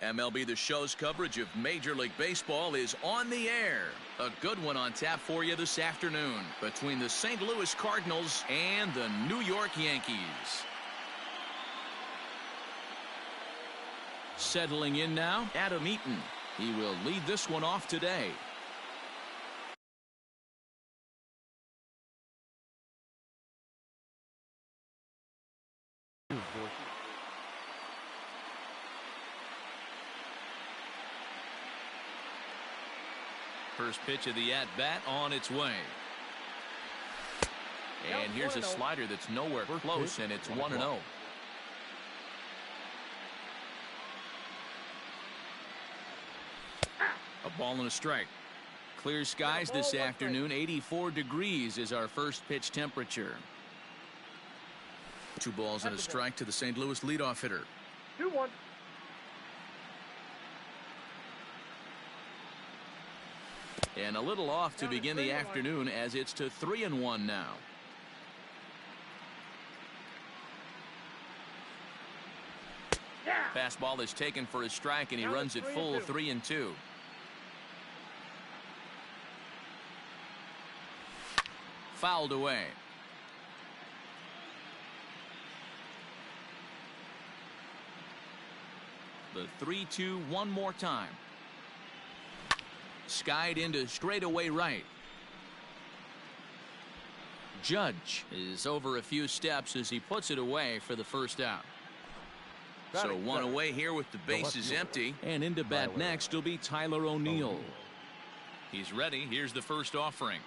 MLB The Show's coverage of Major League Baseball is on the air. A good one on tap for you this afternoon between the St. Louis Cardinals and the New York Yankees. Settling in now, Adam Eaton. He will lead this one off today. First pitch of the at-bat on its way. And here's a slider that's nowhere close, and it's 1-0. A ball and a strike. Clear skies this afternoon. 84 degrees is our first pitch temperature. 2 balls and a strike to the St. Louis leadoff hitter. 2-1. And a little off to begin the afternoon as it's to 3-1 now. Fastball is taken for a strike, and he runs it full 3-2. Fouled away. The 3-2 one more time. Skied into straightaway right. Judge is over a few steps as he puts it away for the first out. So one away here with the bases empty. And into bat next will be Tyler O'Neill. He's ready. Here's the first offering.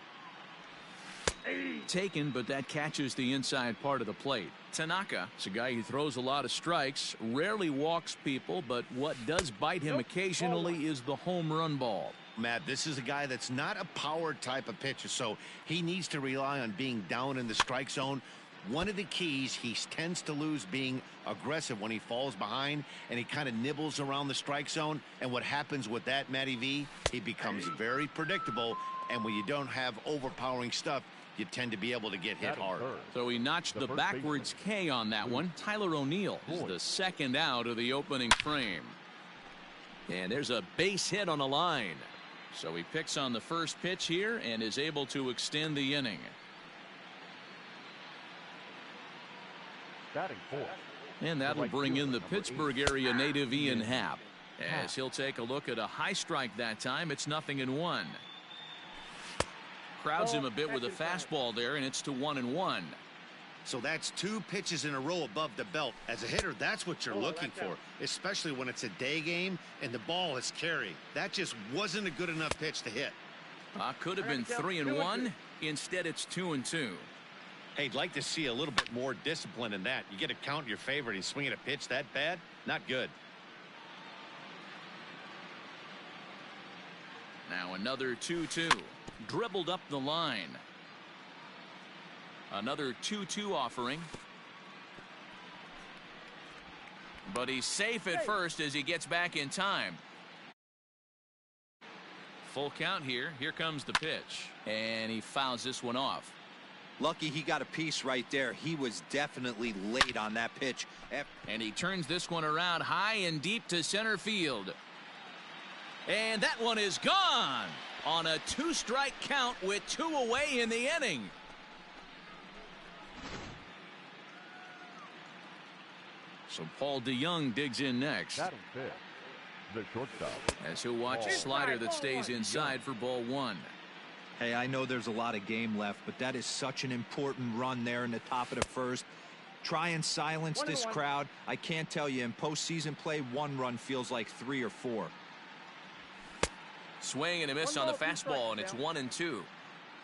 Taken, but that catches the inside part of the plate. Tanaka is a guy who throws a lot of strikes, rarely walks people, but what does bite him occasionally is the home run ball. Matt, this is a guy that's not a power type of pitcher, so he needs to rely on being down in the strike zone. One of the keys, he tends to lose being aggressive when he falls behind, and he kind of nibbles around the strike zone. And what happens with that, Matty V, he becomes very predictable, and when you don't have overpowering stuff, you tend to be able to get hit hard. So he notched the backwards K on that one. Tyler O'Neill is the second out of the opening frame. And there's a base hit on the line. So he picks on the first pitch here and is able to extend the inning. And that'll bring in the Pittsburgh area native Ian Happ. As he'll take a look at a high strike that time. It's 0-1. Crowds him a bit with a fastball there, and it's to 1-1. So that's 2 pitches in a row above the belt. As a hitter, that's what you're looking for, especially when it's a day game and the ball is carried. That just wasn't a good enough pitch to hit. Could have been 3-1. Instead, it's 2-2. Hey, I'd like to see a little bit more discipline in that. You get to count your favorite. He's swinging a pitch that bad? Not good. Now another 2-2. Dribbled up the line. Another 2-2 offering. But he's safe at first as he gets back in time. Full count here. Here comes the pitch. And he fouls this one off. Lucky he got a piece right there. He was definitely late on that pitch. And he turns this one around high and deep to center field. And that one is gone on a 2-strike count with 2 away in the inning. So Paul DeYoung digs in next. The shortstop. As he'll watch a slider that stays inside for ball 1. Hey, I know there's a lot of game left, but that is such an important run there in the top of the first. Try and silence this crowd. I can't tell you, in postseason play, 1 run feels like 3 or 4. Swing and a miss on the fastball, and it's 1-2.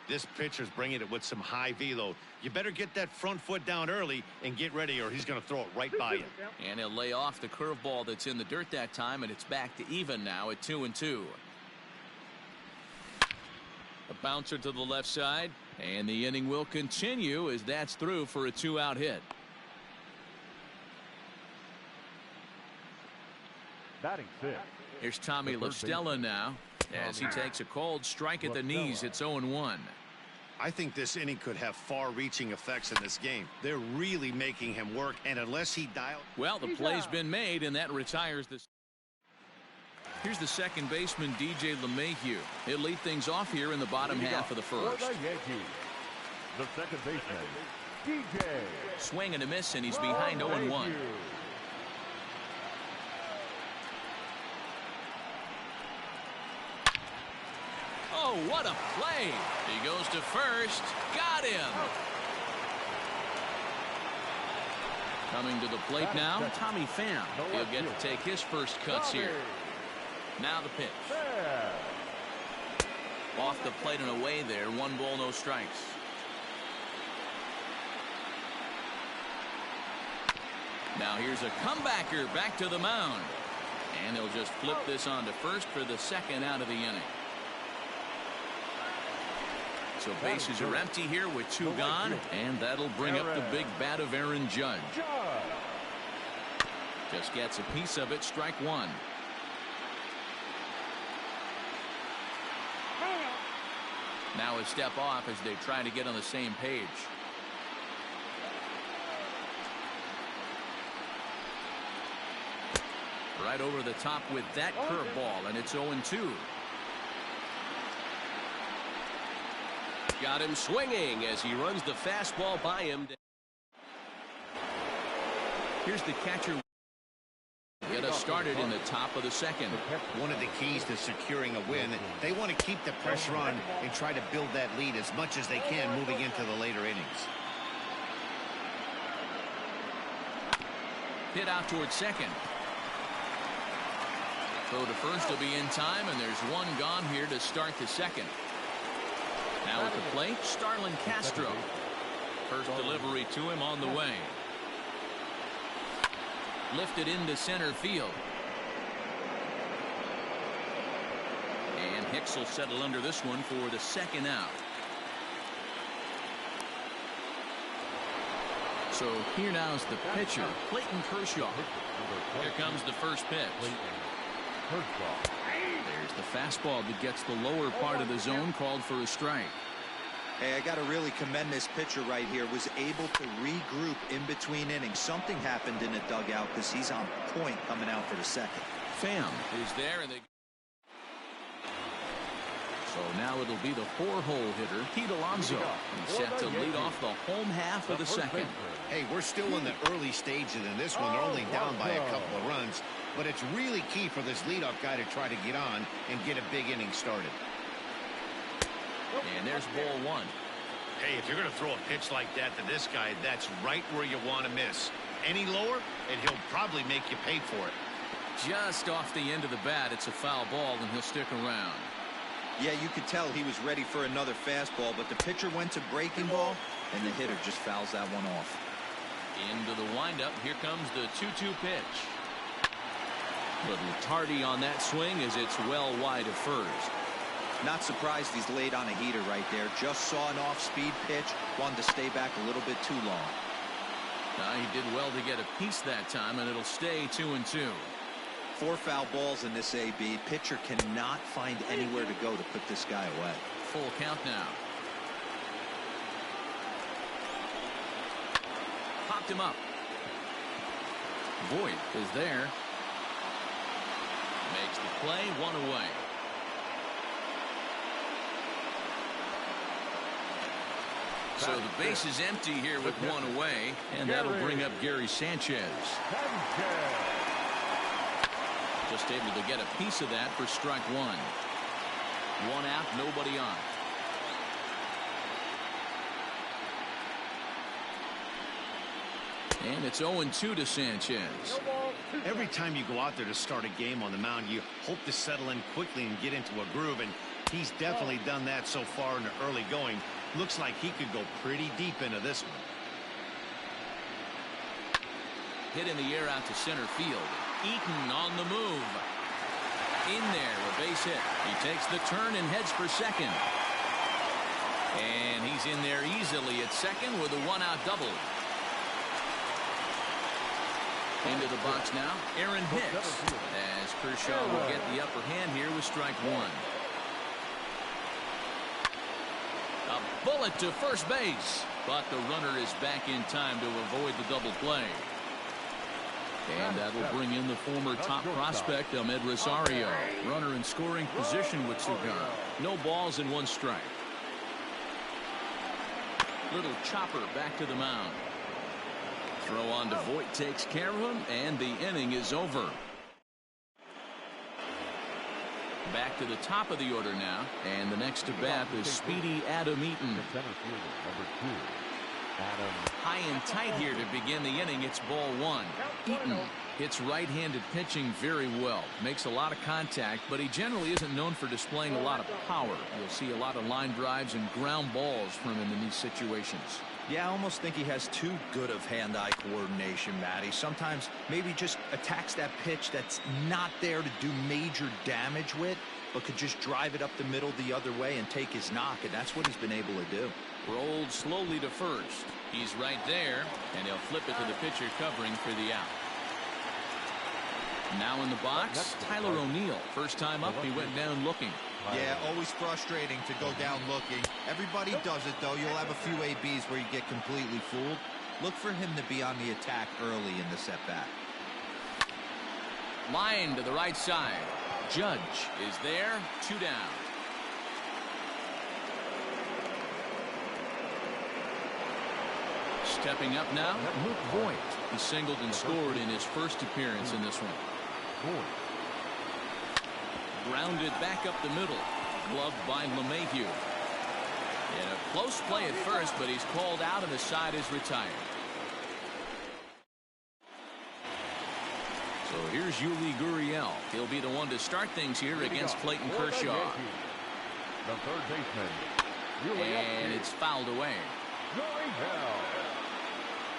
This pitcher's bringing it with some high velo. You better get that front foot down early and get ready, or he's going to throw it right by you. And he'll lay off the curveball that's in the dirt that time, and it's back to even now at 2-2. A bouncer to the left side, and the inning will continue as that's through for a 2-out hit. Batting 5th. Here's Tommy La Stella now as he takes a cold strike at the knees. It's 0-1. I think this inning could have far-reaching effects in this game. They're really making him work, and unless he dials. Well, the play's been made, and that retires this. Here's the second baseman, DJ LeMahieu. He'll lead things off here in the bottom half of the first. For the Yankees, the second baseman, DJ. Swing and a miss, and he's behind 0-1. Oh, what a play. He goes to first. Got him. Coming to the plate now, Tommy Pham. He'll get to take his first cuts here. Now the pitch. Off the plate and away there. 1 ball, no strikes. Now here's a comebacker back to the mound. And they'll just flip this on to first for the second out of the inning. So bases are empty here with 2 gone, and that'll bring up the big bat of Aaron Judge. Just gets a piece of it, strike 1. Now a step off as they try to get on the same page. Right over the top with that curveball, and it's 0-2. Got him swinging as he runs the fastball by him. Here's the catcher. Get us started in the top of the second. One of the keys to securing a win, they want to keep the pressure on and try to build that lead as much as they can moving into the later innings. Hit out towards second. Throw to first will be in time, and there's 1 gone here to start the second. Now at the plate, Starlin Castro. First delivery to him on the way. Lifted into center field. And Hicks will settle under this one for the second out. So here now is the pitcher, Clayton Kershaw. Here comes the first pitch. There's the fastball that gets the lower part of the zone, called for a strike. Hey, I got to really commend this pitcher right here. Was able to regroup in between innings. Something happened in the dugout because he's on point coming out for the second. Pham is there, and they. So now it'll be the 4-hole hitter, Pete Alonso. He's set to lead off the home half of the second. Hey, we're still in the early stages in this one. They're only down by a couple of runs, but it's really key for this leadoff guy to try to get on and get a big inning started. And there's ball 1. Hey, if you're going to throw a pitch like that to this guy, that's right where you want to miss. Any lower, and he'll probably make you pay for it. Just off the end of the bat, it's a foul ball, and he'll stick around. Yeah, you could tell he was ready for another fastball, but the pitcher went to breaking ball, and the hitter just fouls that one off. Into the windup. Here comes the 2-2 pitch. Little tardy on that swing as it's well wide of first. Not surprised he's laid on a heater right there. Just saw an off-speed pitch. Wanted to stay back a little bit too long. He did well to get a piece that time, and it'll stay 2-2. 4 foul balls in this AB. Pitcher cannot find anywhere to go to put this guy away. Full count now. Popped him up. Voit is there. Makes the play, 1 away. So the base is empty here with 1 away, and that'll bring up Gary Sanchez. Just able to get a piece of that for strike 1. 1 out, nobody on. And it's 0-2 to Sanchez. Every time you go out there to start a game on the mound, you hope to settle in quickly and get into a groove, and he's definitely done that so far in the early going. Looks like he could go pretty deep into this one. Hit in the air out to center field. Eaton on the move. In there, a base hit. He takes the turn and heads for second. And he's in there easily at second with a 1-out double. Into the box now, Aaron Hicks, as Kershaw will get the upper hand here with strike 1. A bullet to first base, but the runner is back in time to avoid the double play. And that'll bring in the former top prospect, Ahmed Rosario. Runner in scoring position with Cigar. No balls and 1 strike. Little chopper back to the mound. Throw on to Voit takes care of him, and the inning is over. Back to the top of the order now, and the next to bat is speedy Adam Eaton. High and tight here to begin the inning. It's ball 1. Eaton hits right-handed pitching very well. Makes a lot of contact, but he generally isn't known for displaying a lot of power. You'll see a lot of line drives and ground balls from him in these situations. Yeah, I almost think he has too good of hand-eye coordination, Matty. Sometimes maybe just attacks that pitch that's not there to do major damage with, but could just drive it up the middle the other way and take his knock, and that's what he's been able to do. Rolled slowly to first. He's right there, and he'll flip it to the pitcher covering for the out. Now in the box, Tyler O'Neill. First time up, he went down looking. Yeah, always frustrating to go down looking. Everybody does it, though. You'll have a few ABs where you get completely fooled. Look for him to be on the attack early in the setback. Line to the right side. Judge is there. 2 down. Stepping up now, Luke Voit. He singled and scored in his first appearance in this one. Grounded back up the middle. Gloved by LeMahieu. And a close play at first, but he's called out and the side is retired. So here's Yuli Gurriel. He'll be the one to start things here against Clayton Kershaw. The third baseman. And it's fouled away.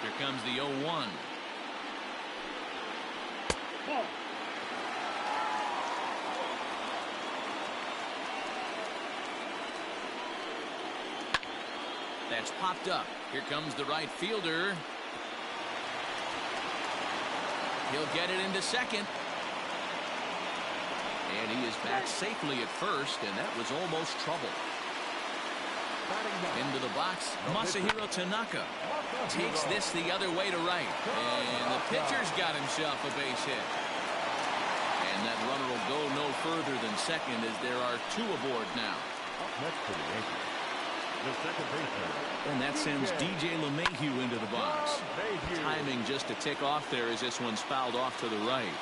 Here comes the 0-1. That's popped up. Here comes the right fielder. He'll get it into second. And he is back safely at first, and that was almost trouble. Into the box, Masahiro Tanaka takes this the other way to right. And the pitcher's got himself a base hit. And that runner will go no further than second as there are 2 aboard now. Next to the Yankees, the second baseman. And that sends DJ LeMahieu into the box. Timing just to tick off there as this one's fouled off to the right.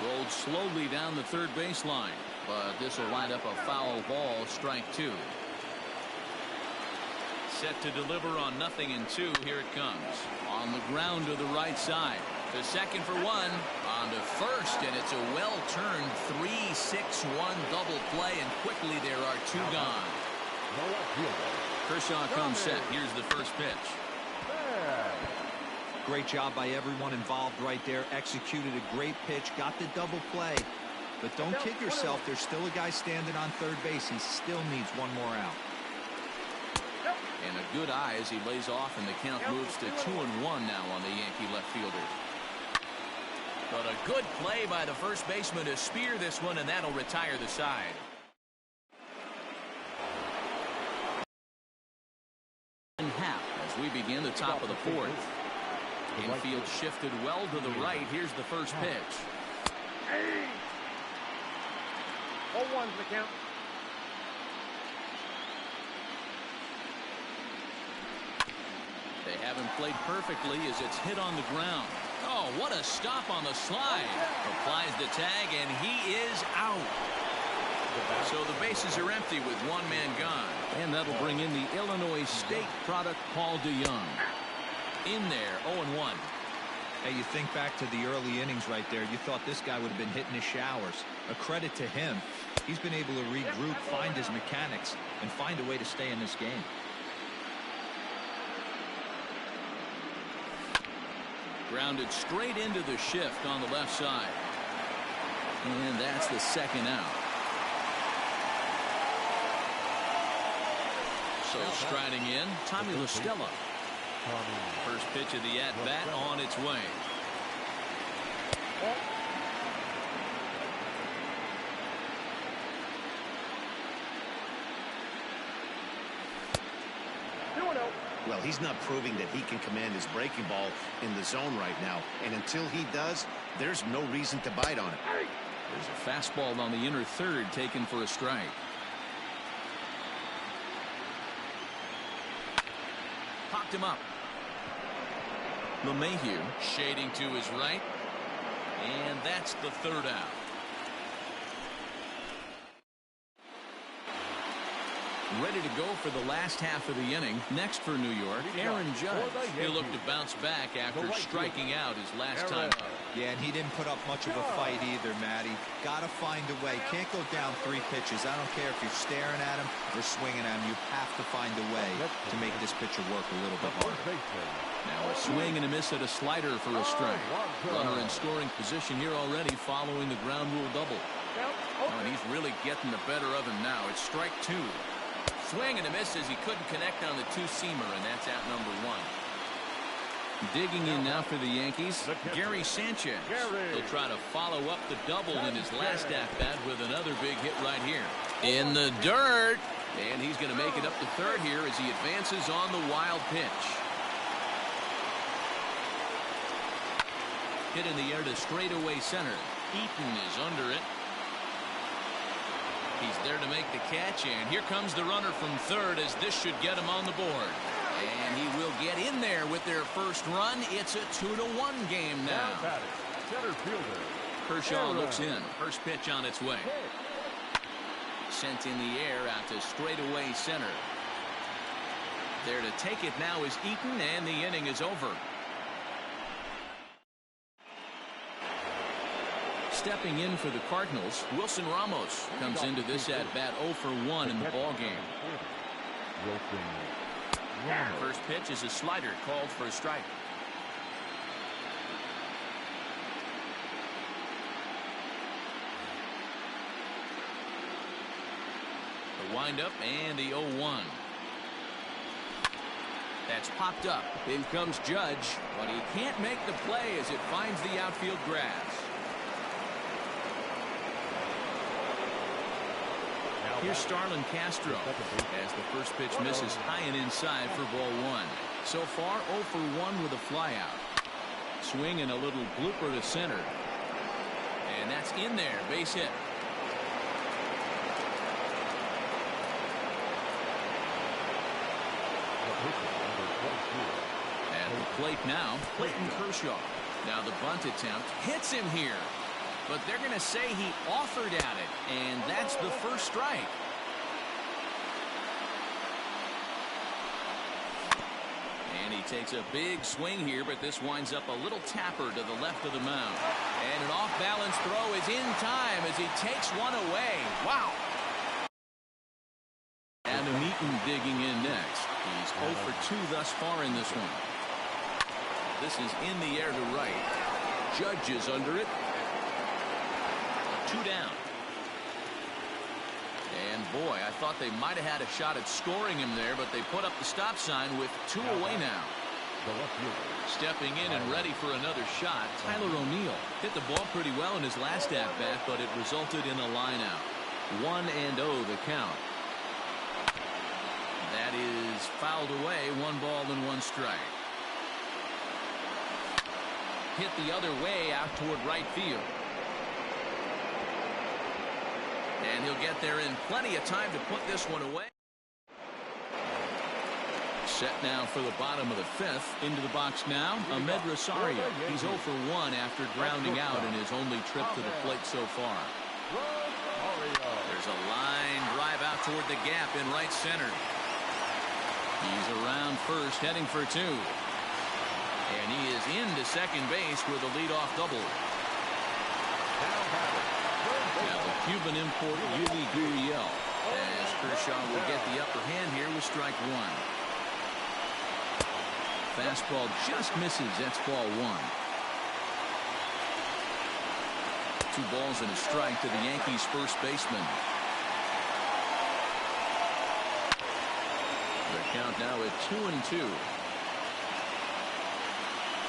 Rolled slowly down the third baseline, but this will wind up a foul ball, strike 2. Set to deliver on 0-2. Here it comes. On the ground to the right side. To second for 1. On to first, and it's a well-turned 3-6-1 double play, and quickly there are 2 gone. Kershaw comes set. Here's the first pitch. Great job by everyone involved right there. Executed a great pitch. Got the double play. But don't kid yourself. There's still a guy standing on third base. He still needs 1 more out. And a good eye as he lays off, and the count moves to 2-1 now on the Yankee left fielder. But a good play by the first baseman to spear this one, and that'll retire the side. In half as we begin the top of the 4th. Infield shifted well to the right. Here's the first pitch. 0-1's the count. They haven't played perfectly as it's hit on the ground. Oh, what a stop on the slide. Applies the tag, and he is out. So the bases are empty with 1 man gone. And that'll bring in the Illinois State product, Paul DeYoung. In there, 0-1. Hey, you think back to the early innings right there. You thought this guy would have been hitting his showers. A credit to him. He's been able to regroup, find his mechanics, and find a way to stay in this game. Grounded straight into the shift on the left side. And that's the second out. So striding in, Tommy La Stella. First pitch of the at-bat on its way. Well, he's not proving that he can command his breaking ball in the zone right now. And until he does, there's no reason to bite on it. There's a fastball on the inner third taken for a strike. Popped him up. LeMahieu shading to his right. And that's the third out. Ready to go for the last half of the inning. Next for New York, Aaron Judge. He'll look to bounce back after striking out his last time up. Yeah, and he didn't put up much of a fight either, Matty. Got to find a way. Can't go down 3 pitches. I don't care if you're staring at him or swinging at him. You have to find a way to make this pitcher work a little bit harder. Now a swing and a miss at a slider for a strike. Runner in scoring position here already following the ground rule double. Oh, and he's really getting the better of him now. It's strike 2. Swing and a miss as he couldn't connect on the two-seamer, and that's out number 1. Digging in now for the Yankees, Gary Sanchez. He'll try to follow up the double in his last at-bat with another big hit right here. In the dirt, and he's going to make it up to third here as he advances on the wild pitch. Hit in the air to straightaway center. Eaton is under it. He's there to make the catch, and here comes the runner from third as this should get him on the board. And he will get in there with their first run. It's a 2-1 game now. Center fielder Kershaw looks in. First pitch on its way. Sent in the air out to straightaway center. There to take it now is Eaton, and the inning is over. Stepping in for the Cardinals, Wilson Ramos comes into this at-bat 0 for 1 in the ballgame. First pitch is a slider called for a strike. The windup and the 0-1. That's popped up. In comes Judge, but he can't make the play as it finds the outfield grass. Here's Starlin Castro as the first pitch misses high and inside for ball 1. So far 0 for 1 with a flyout. Swing and a little blooper to center. And that's in there. Base hit. At the plate now, Clayton Kershaw. Now the bunt attempt hits him here. But they're going to say he offered at it, and that's the first strike. And he takes a big swing here, but this winds up a little tapper to the left of the mound. And an off-balance throw is in time as he takes one away. Wow. Adam Eaton digging in next. He's 0 for 2 thus far in this one. This is in the air to right. Judge is under it. 2 down. And boy, I thought they might have had a shot at scoring him there, but they put up the stop sign with 2 away now. Stepping in and ready for another shot, Tyler O'Neill hit the ball pretty well in his last at-bat, but it resulted in a line-out. 1-0 the count. That is fouled away. 1 ball and 1 strike. Hit the other way out toward right field. And he'll get there in plenty of time to put this one away. Set now for the bottom of the 5th. Into the box now, Ahmed Rosario. He's 0 for 1 after grounding out in his only trip to the plate so far. There's a line drive out toward the gap in right center. He's around first, heading for 2. And he is into second base with a leadoff double. Now the Cuban import Yuli Gurriel as Kershaw will get the upper hand here with strike 1. Fastball just misses. That's ball 1. 2 balls and a strike to the Yankees first baseman. The count now at 2-2.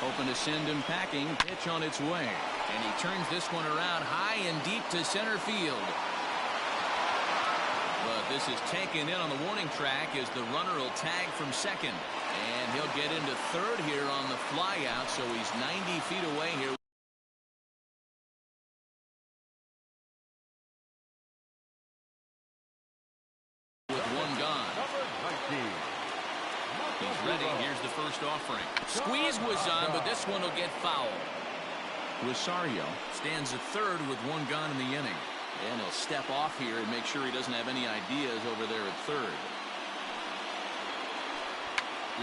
Hoping to send him packing. Pitch on its way. And he turns this one around high and deep to center field. But This is taken in on the warning track as the runner will tag from second. And he'll get into third here on the flyout, so he's 90 feet away here. With one gone. He's ready. Here's the first offering. Squeeze was on, but this one will get fouled. Rosario stands at third with one gone in the inning. And he'll step off here and make sure he doesn't have any ideas over there at third.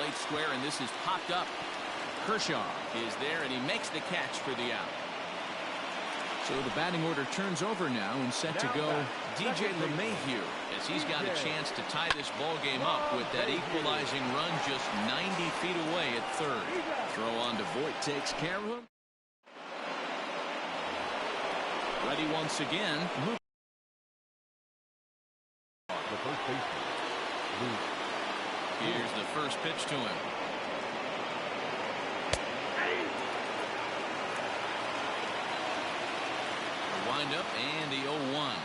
Late square, and this is popped up. Kershaw is there, and he makes the catch for the out. So the batting order turns over now and set to go DJ LeMahieu as he's got a chance to tie this ball game up with that equalizing run just 90 feet away at third. Throw on to Voit takes care of him. Ready once again. The first baseman. Here's the first pitch to him. The windup and the 0-1.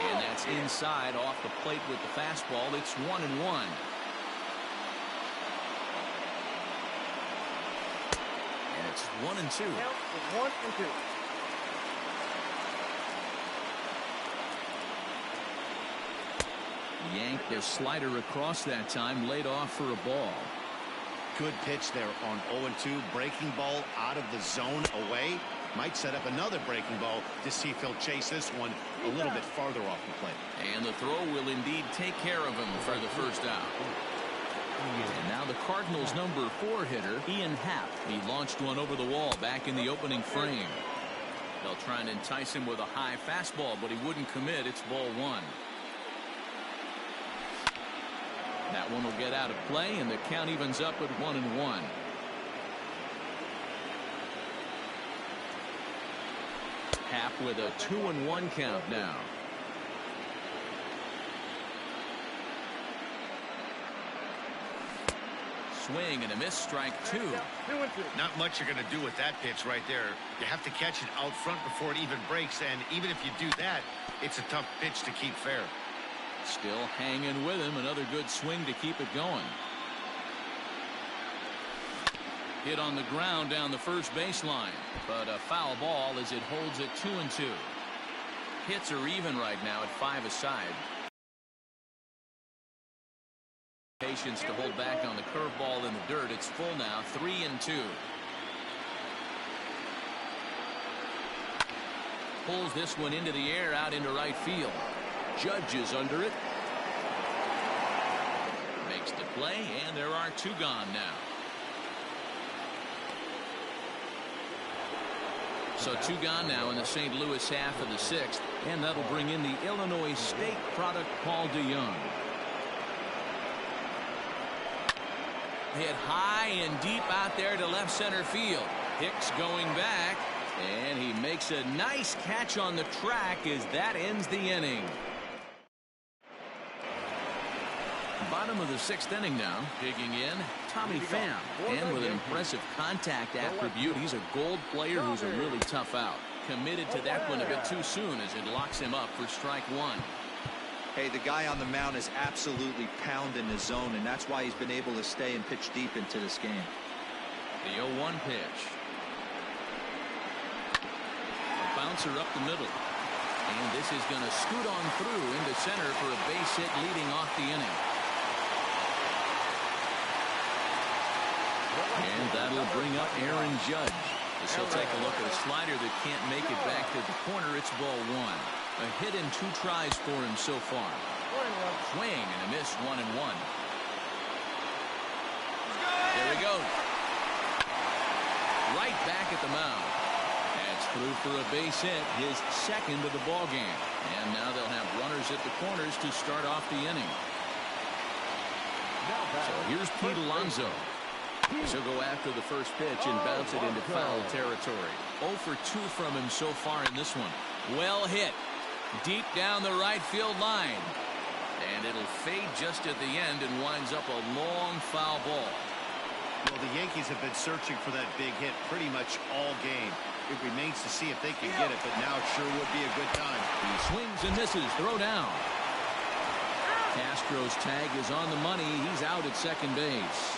And that's inside off the plate with the fastball. It's 1-1. And it's 1-2. Count is 1-2. Yanked their slider across that time, laid off for a ball. Good pitch there on 0-2. Breaking ball out of the zone away. Might set up another breaking ball to see if he'll chase this one a little bit farther off the plate. And the throw will indeed take care of him for the first out. And now the Cardinals' number 4 hitter, Ian Happ. He launched one over the wall back in the opening frame. They'll try and entice him with a high fastball, but he wouldn't commit. It's ball 1. That one will get out of play, and the count evens up at 1-1. Happ with a 2-1 count now. Swing and a miss, strike 2. 2-2. Not much you're going to do with that pitch right there. You have to catch it out front before it even breaks, and even if you do that, it's a tough pitch to keep fair. Still hanging with him. Another good swing to keep it going. Hit on the ground down the first baseline, but a foul ball as it holds it 2-2. Hits are even right now at 5 aside. Patience to hold back on the curveball in the dirt. It's full now, 3-2. Pulls this one into the air out into right field. Judge is under it. Makes the play, and there are 2 gone now. So 2 gone now in the St. Louis half of the 6th, and that'll bring in the Illinois State product, Paul DeYoung. Hit high and deep out there to left center field. Hicks going back, and he makes a nice catch on the track as that ends the inning. Bottom of the 6th inning now. Digging in, Tommy Pham. And with an impressive contact attribute, he's a gold player who's a really tough out. Committed to that one a bit too soon as it locks him up for strike 1. Hey, the guy on the mound is absolutely pounding the zone, and that's why he's been able to stay and pitch deep into this game. The 0-1 pitch. A bouncer up the middle. And this is going to scoot on through into center for a base hit leading off the inning. And that'll bring up Aaron Judge. As he'll take a look at a slider that can't make it back to the corner. It's ball 1. A hit in 2 tries for him so far. Swing and a miss, 1-1. There he goes. Right back at the mound. That's through for a base hit, his 2nd of the ball game. And now they'll have runners at the corners to start off the inning. So here's Pete Alonso. She'll go after the first pitch and bounce it into foul territory. 0 for 2 from him so far in this one. Well hit. Deep down the right field line. And it'll fade just at the end and winds up a long foul ball. Well, the Yankees have been searching for that big hit pretty much all game. It remains to see if they can get it, but now it sure would be a good time. He swings and misses. Throw down. Castro's tag is on the money. He's out at second base.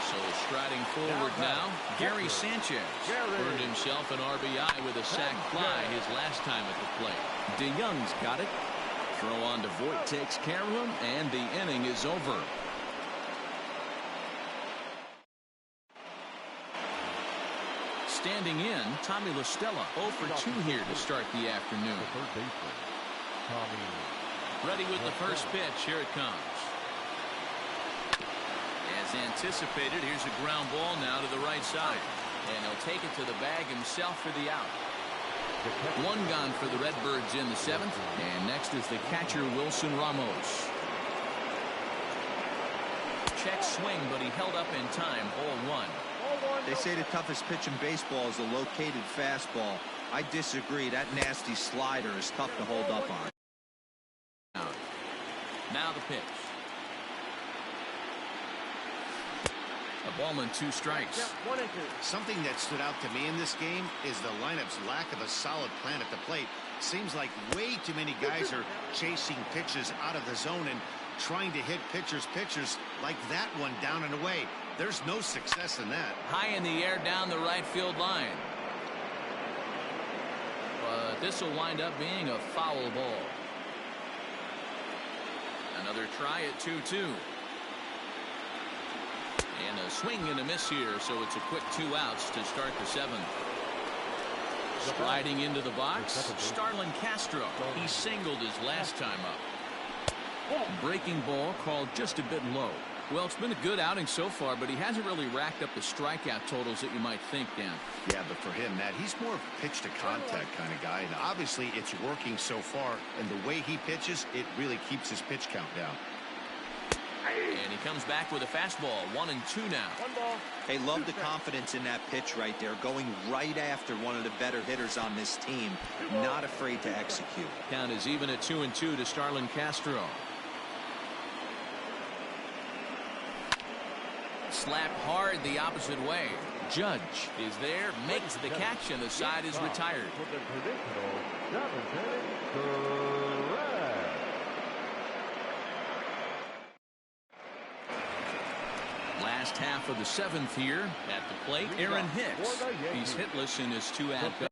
So striding forward now, Gary Sanchez earned himself an RBI with a sac fly his last time at the plate. DeYoung's got it. Throw on to Voit takes care of him, and the inning is over. Standing in, Tommy La Stella 0 for 2 here to start the afternoon. Ready with the first pitch. Here it comes. As anticipated, here's a ground ball now to the right side. And he'll take it to the bag himself for the out. One gone for the Redbirds in the 7th. And next is the catcher, Wilson Ramos. Check swing, but he held up in time. 0-1. They say the toughest pitch in baseball is a located fastball. I disagree. That nasty slider is tough to hold up on. Now the pitch. A ball and 2 strikes. Something that stood out to me in this game is the lineup's lack of a solid plan at the plate. Seems like way too many guys are chasing pitches out of the zone and trying to hit pitchers like that one down and away. There's no success in that. High in the air down the right field line. But this will wind up being a foul ball. Another try at 2-2. And a swing and a miss here, so it's a quick 2 outs to start the 7th. Sliding into the box, Starlin Castro. He singled his last time up. Breaking ball called just a bit low. Well, it's been a good outing so far, but he hasn't really racked up the strikeout totals that you might think, Dan. Yeah, but for him, Matt, he's more of a pitch-to-contact kind of guy, and obviously it's working so far, and the way he pitches, it really keeps his pitch count down. And he comes back with a fastball. 1-2 now. Hey, love the confidence in that pitch right there, going right after one of the better hitters on this team. Not afraid to execute. Count is even at 2-2 to Starlin Castro. Slapped hard the opposite way. Judge is there, makes the catch, and the side is retired. Last half of the 7th here at the plate. Aaron Hicks. He's hitless in his 2 at-bats.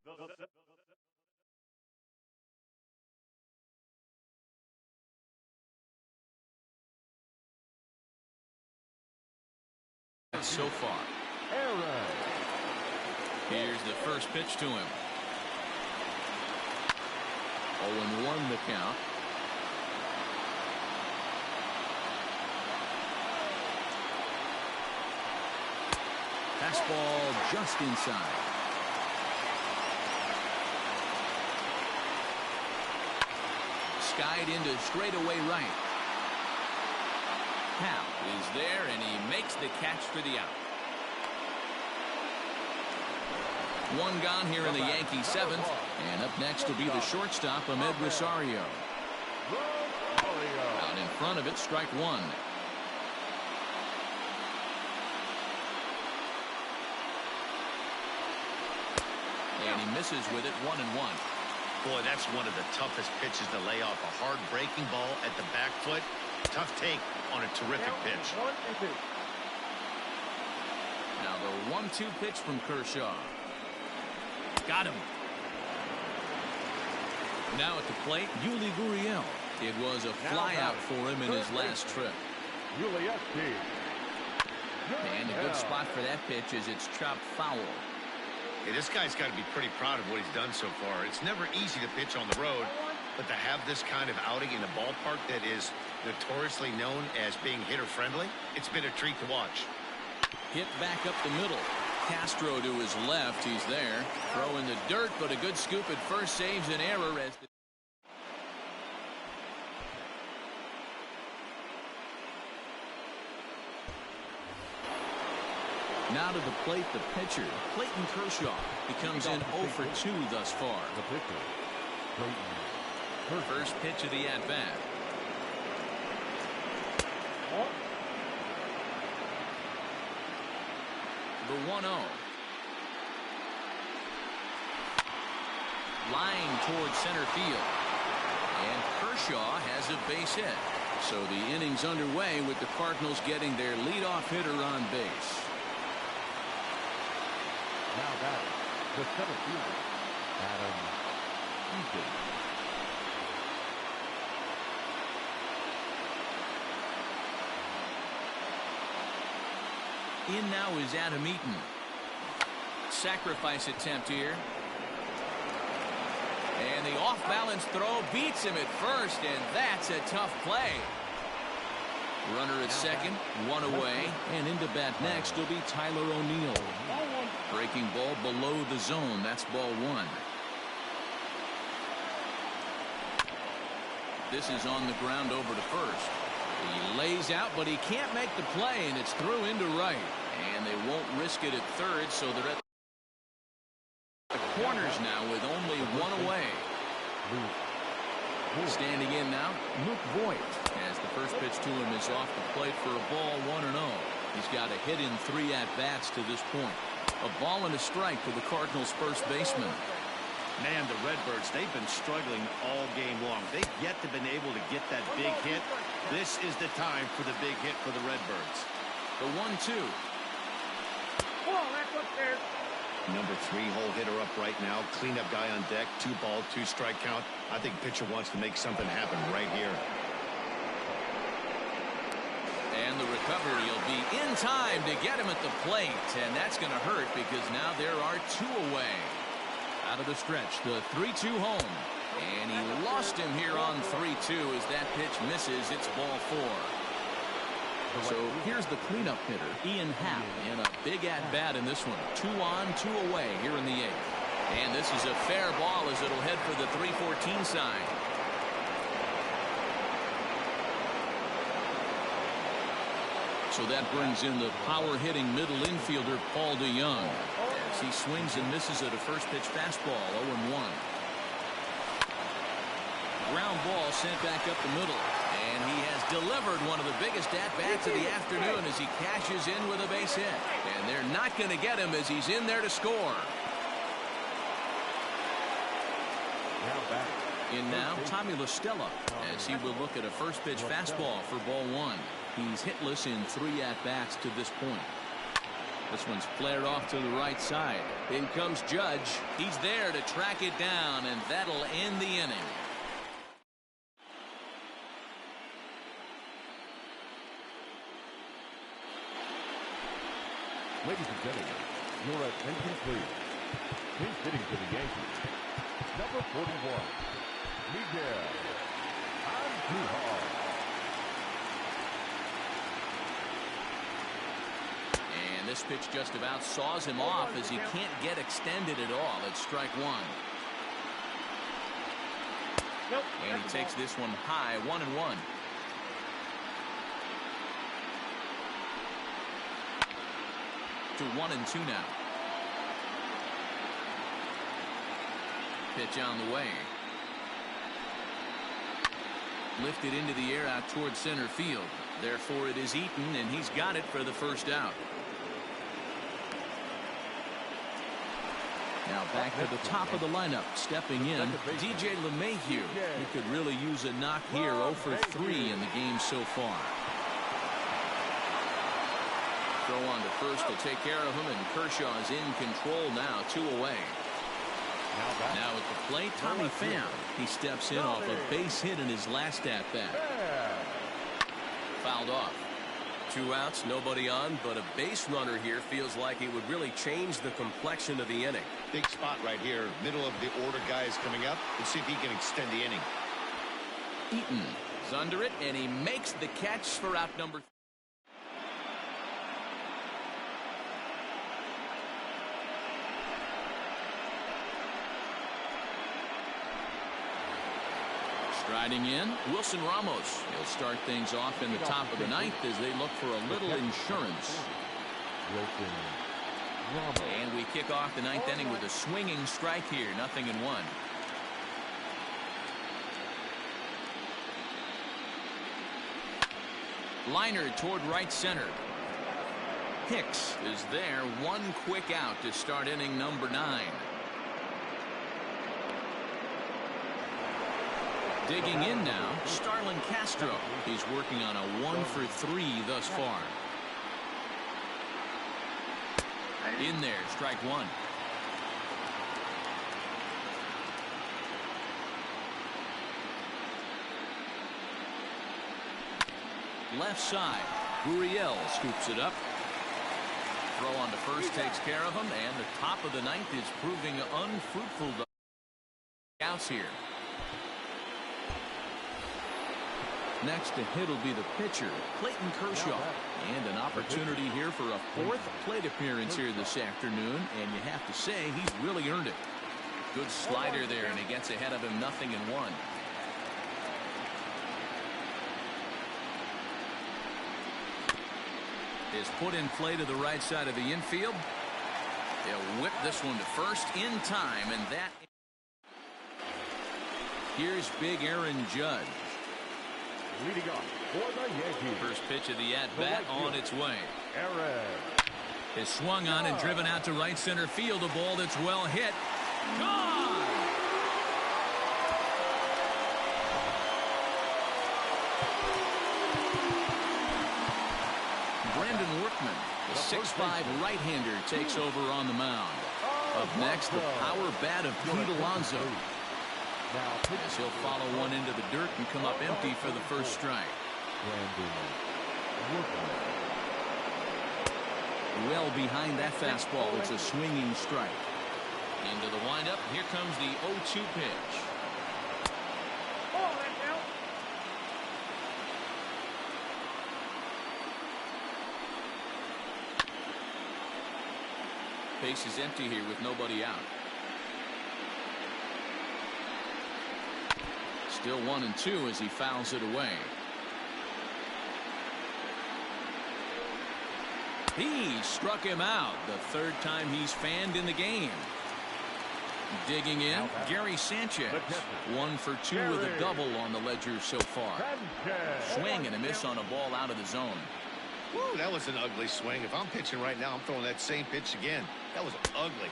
So far. Here's the first pitch to him. 0-1 the count. Fastball just inside. Skied into straightaway right. Hal is there, and he makes the catch for the out. One gone here in the Yankee 7th, and up next will be the shortstop, Ahmed Rosario. Out in front of it, strike 1. And he misses with it. 1-1. Boy, that's one of the toughest pitches to lay off. A hard breaking ball at the back foot. Tough take on a terrific pitch. Now the 1-2 pitch from Kershaw. Got him. Now at the plate, Yuli Gurriel. It was a flyout for him in his last trip. And a good spot for that pitch as it's chopped foul. Hey, this guy's got to be pretty proud of what he's done so far. It's never easy to pitch on the road, but to have this kind of outing in a ballpark that is notoriously known as being hitter-friendly, it's been a treat to watch. Hit back up the middle. Castro to his left. He's there. Throw in the dirt, but a good scoop at first saves an error as the now to the plate, the pitcher, Clayton Kershaw. He comes in 0 for 2 thus far. The pitcher, Clayton. First pitch of the at-bat. The 1-0. Line towards center field. And Kershaw has a base hit. So the inning's underway with the Cardinals getting their leadoff hitter on base. Now that the center fielder, Adam Eaton. In now is Adam Eaton. Sacrifice attempt here. And the off-balance throw beats him at first, and that's a tough play. Runner at second, one away, and into bat next will be Tyler O'Neill. Breaking ball below the zone. That's ball one. This is on the ground over to first. He lays out, but he can't make the play, and it's through into right. And they won't risk it at third, so they're at the corners now with only one away. Standing in now, Luke Voigt, as the first pitch to him is off the plate for a ball, 1-0. He's got a hit in 3 at-bats to this point. A ball and a strike for the Cardinals' first baseman. Man, the Redbirds, they've been struggling all game long. They've yet to been able to get that big hit. This is the time for the big hit for the Redbirds. The 1-2. Oh, that's upstairs. Number 3 hole hitter up right now. Cleanup guy on deck. 2-ball, 2-strike count. I think pitcher wants to make something happen right here. And the recovery will be in time to get him at the plate. And that's going to hurt because now there are 2 away. Out of the stretch, the 3-2 home. And he lost him here on 3-2 as that pitch misses. It's ball 4. So here's the cleanup hitter, Ian Happ, in a big at-bat in this one. 2 on, 2 away here in the 8th. And this is a fair ball as it'll head for the 3-14 sign. So that brings in the power-hitting middle infielder, Paul DeYoung, as he swings and misses at a first-pitch fastball, 0-1. Ground ball sent back up the middle. And he has delivered one of the biggest at-bats of the afternoon as he cashes in with a base hit. And they're not going to get him as he's in there to score. In now, Tommy La Stella, as he will look at a first-pitch fastball for ball 1. He's hitless in 3 at-bats to this point. This one's flared off to the right side. In comes Judge. He's there to track it down, and that'll end the inning. Ladies and gentlemen, your attention please. He's hitting for the Yankees. Number 41, Miguel Andujar. And this pitch just about saws him off as he can't get extended at all. It's strike 1. And he takes this one high, 1-1. To 1-2 now. Pitch on the way. Lifted into the air out towards center field. Therefore it is Eaton, and he's got it for the first out. Now back to the top of the lineup. Stepping in, DJ LeMahieu. He could really use a knock here. 0 for 3 in the game so far. Throw on to first will take care of him, and Kershaw is in control now, 2 away. Now at the plate, Tommy Pham. He steps in off a base hit in his last at-bat. Fouled off. 2 outs, nobody on, but a base runner here feels like it would really change the complexion of the inning. Big spot right here. Middle of the order guys coming up. Let's see if he can extend the inning. Eaton is under it, and he makes the catch for out number 3. Striding in, Wilson Ramos. He'll start things off in the top of the 9th as they look for a little insurance. And we kick off the 9th inning with a swinging strike here. 0-1. Liner toward right center. Hicks is there. One quick out to start inning number 9. Digging in now, Starlin Castro. He's working on a 1-for-3 thus far. In there, strike 1. Left side, Gurriel scoops it up. Throw on to first takes care of him, and the top of the 9th is proving unfruitful. Outs here. Next to hit will be the pitcher, Clayton Kershaw. And an opportunity here for a 4th plate appearance here this afternoon, and you have to say he's really earned it. Good slider there, and he gets ahead of him 0-1. Is put in play to the right side of the infield. They'll whip this one to first in time, and that. Here's big Aaron Judge. Leading off for the Yankees. First pitch of the at-bat on its way. Aaron. Is swung on and driven out to right center field. A ball that's well hit. Gone! Brandon Workman, the 6'5" right-hander, takes over on the mound. Up next, the power bat of Pete Alonso. As he'll follow one into the dirt and come up empty for the first strike. Well behind that fastball. It's a swinging strike. Into the windup. Here comes the 0-2 pitch. Base is empty here with nobody out. Still 1-2 as he fouls it away. He struck him out the 3rd time he's fanned in the game. Digging in, Gary Sanchez. 1 for 2 with a double on the ledger so far. Swing and a miss on a ball out of the zone. Woo, that was an ugly swing. If I'm pitching right now, I'm throwing that same pitch again. That was ugly.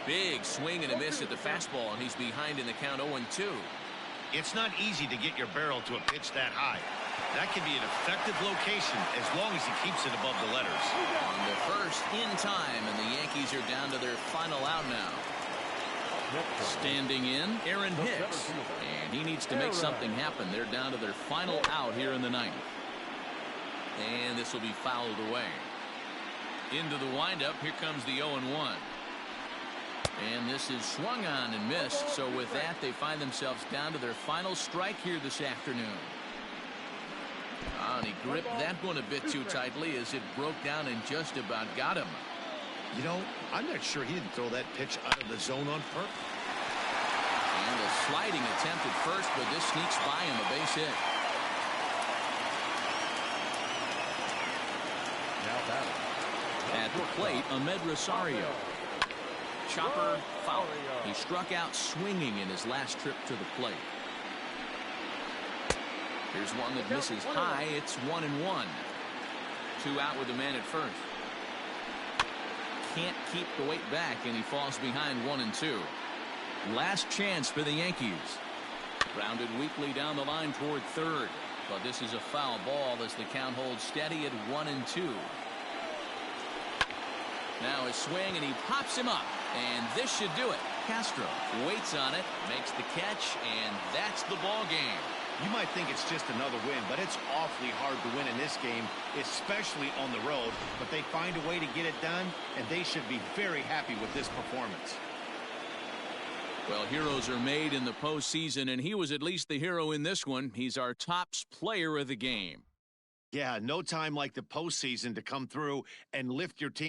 Big swing and a miss at the fastball, and he's behind in the count 0-2. It's not easy to get your barrel to a pitch that high. That can be an effective location as long as he keeps it above the letters. On the first in time, and the Yankees are down to their final out now. Standing in, Aaron Hicks. And he needs to make something happen. They're down to their final out here in the 9th. And this will be fouled away. Into the windup, here comes the 0-1. And this is swung on and missed. So with that, they find themselves down to their final strike here this afternoon. And he gripped that one a bit too tightly as it broke down and just about got him. You know, I'm not sure he didn't throw that pitch out of the zone on purpose. And a sliding attempt at first, but this sneaks by him, a base hit. At the plate, Ahmed Rosario. Chopper foul. He struck out swinging in his last trip to the plate. Here's one that misses high. It's 1-1. 2 out with the man at first. Can't keep the weight back, and he falls behind 1-2. Last chance for the Yankees. Grounded weakly down the line toward third. But this is a foul ball as the count holds steady at 1-2. Now his swing, and he pops him up. And this should do it. Castro waits on it, makes the catch, and that's the ball game. You might think it's just another win, but it's awfully hard to win in this game, especially on the road. But they find a way to get it done, and they should be very happy with this performance. Well, heroes are made in the postseason, and he was at least the hero in this one. He's our top player of the game. Yeah, no time like the postseason to come through and lift your team.